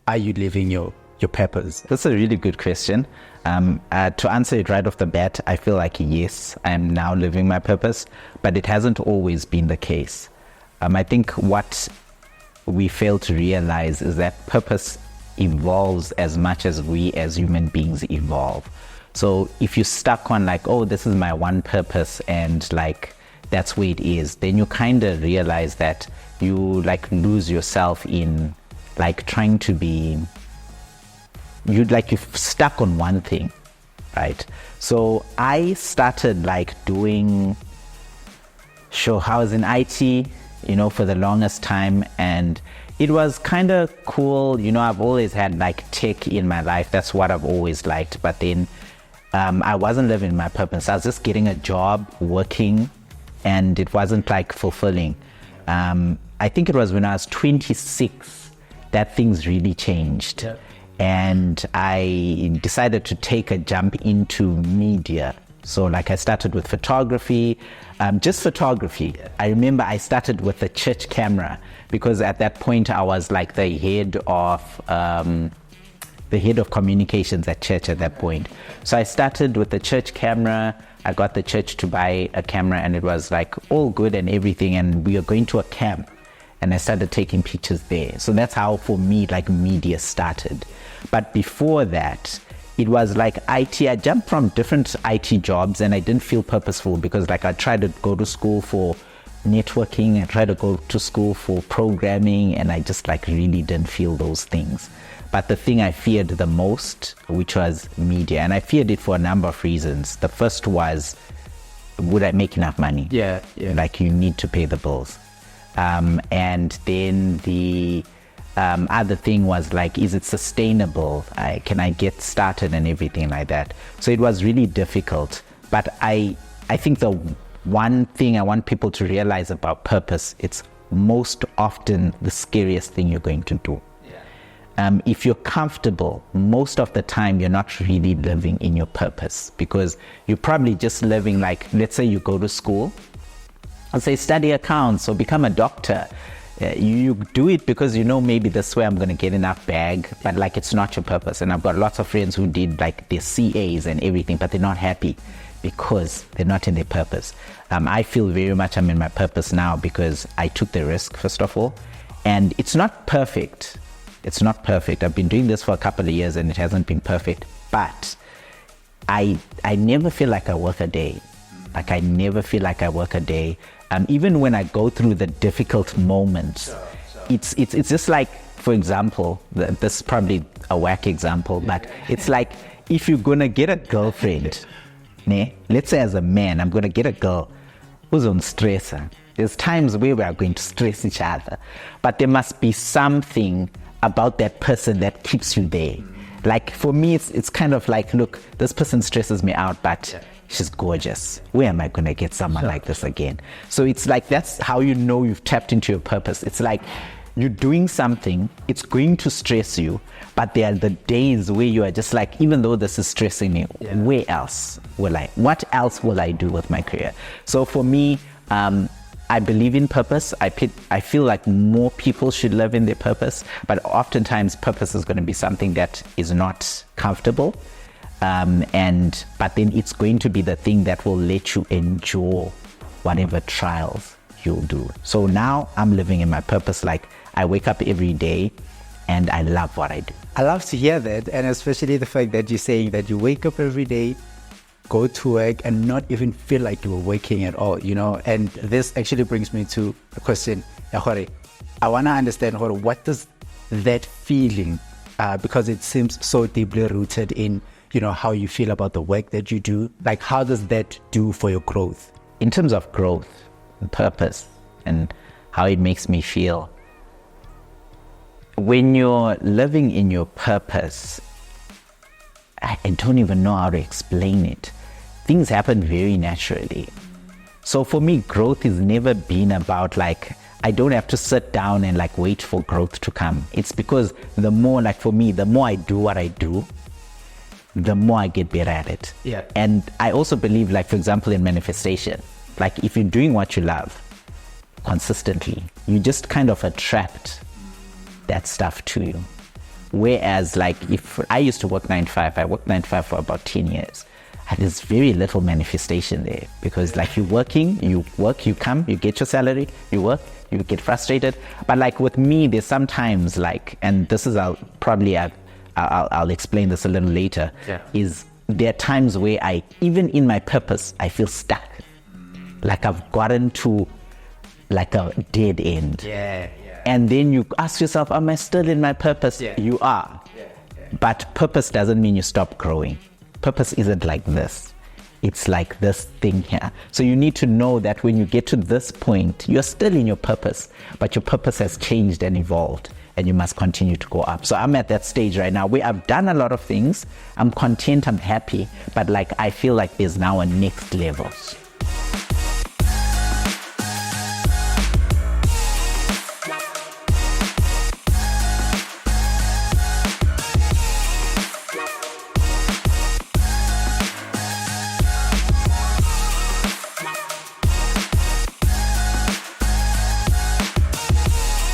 are you living your purpose? That's a really good question. To answer it right off the bat, I feel like yes, I'm now living my purpose, but it hasn't always been the case. I think what we fail to realize is that purpose evolves as much as we as human beings evolve. So if you're stuck on like, oh, this is my one purpose and like that's where it is, then you kind of realize that you like lose yourself in like trying to be, you're stuck on one thing, right? So I started like doing, I was in IT, for the longest time, and it was kind of cool. I've always had like tech in my life. That's what I've always liked. But then I wasn't living my purpose. I was just getting a job, working, and it wasn't like fulfilling. I think it was when I was 26 that things really changed. Yeah. And I decided to take a jump into media. So like I started with photography, just photography. Yeah. I remember I started with a church camera because at that point I was like the head of communications at church at that point. So I started with the church camera. I got the church to buy a camera and it was like all good and everything. And we were going to a camp and I started taking pictures there. So that's how for me like media started. But before that, it was like IT. I jumped from different IT jobs and I didn't feel purposeful because like I tried to go to school for networking, I tried to go to school for programming, and I just like really didn't feel those things. But the thing I feared the most, which was media, and I feared it for a number of reasons. The first was, would I make enough money? Yeah. Like you need to pay the bills. And then the other thing was like, is it sustainable? Can I get started and everything like that? So it was really difficult. But I think the one thing I want people to realize about purpose, it's most often the scariest thing you're going to do. If you're comfortable, most of the time you're not really living in your purpose because you're probably just living like, let's say you go to school, let's say study accounts or become a doctor. You do it because maybe this way I'm going to get enough bag, but like it's not your purpose. And I've got lots of friends who did like their CAs and everything, but they're not happy because they're not in their purpose. I feel very much I'm in my purpose now because I took the risk, first of all, and it's not perfect. It's not perfect. I've been doing this for a couple of years and it hasn't been perfect, but I never feel like I work a day. Like I never feel like I work a day. Even when I go through the difficult moments, it's just like, for example, this is probably a whack example, but it's like if you're gonna get a girlfriend, let's say as a man, I'm gonna get a girl who's on stressor. There's times where we are going to stress each other, but there must be something about that person that keeps you there. Like for me, it's kind of like, look, this person stresses me out, but she's gorgeous. Where am I going to get someone like this again? So it's like, that's how you know you've tapped into your purpose. It's like you're doing something, it's going to stress you, but there are the days where you are just like, even though this is stressing me, what else will I do with my career? So for me, I believe in purpose. I feel like more people should live in their purpose, but oftentimes purpose is going to be something that is not comfortable. But then it's going to be the thing that will let you endure whatever trials you'll do. So now I'm living in my purpose. Like I wake up every day and I love what I do. I love to hear that, and especially the fact that you're saying that you wake up every day, go to work and not even feel like you were working at all, and this actually brings me to a question. I want to understand, what does that feeling, because it seems so deeply rooted in, how you feel about the work that you do, like how does that do for your growth? In terms of growth and purpose and how it makes me feel, when you're living in your purpose, I don't even know how to explain it. Things happen very naturally. So for me, growth has never been about like, I don't have to sit down and like wait for growth to come. It's because the more, like for me, the more I do what I do, the more I get better at it. Yeah. And I also believe, like, for example, in manifestation, like if you're doing what you love consistently, you just kind of attract that stuff to you. Whereas like if I used to work 9 to 5, I worked 9 to 5 for about 10 years. And there's very little manifestation there because like you're working, you work, you come, you get your salary, you work, you get frustrated. But like with me, there's sometimes like, and this is I'll explain this a little later, is there are times where I, even in my purpose, I feel stuck. Like I've gotten to like a dead end. And then you ask yourself, am I still in my purpose? You are. But purpose doesn't mean you stop growing. Purpose isn't like this. It's like this thing here. So you need to know that when you get to this point, you're still in your purpose, but your purpose has changed and evolved, and you must continue to go up. So I'm at that stage right now where I've done a lot of things. I'm content, I'm happy, but like I feel like there's now a next level.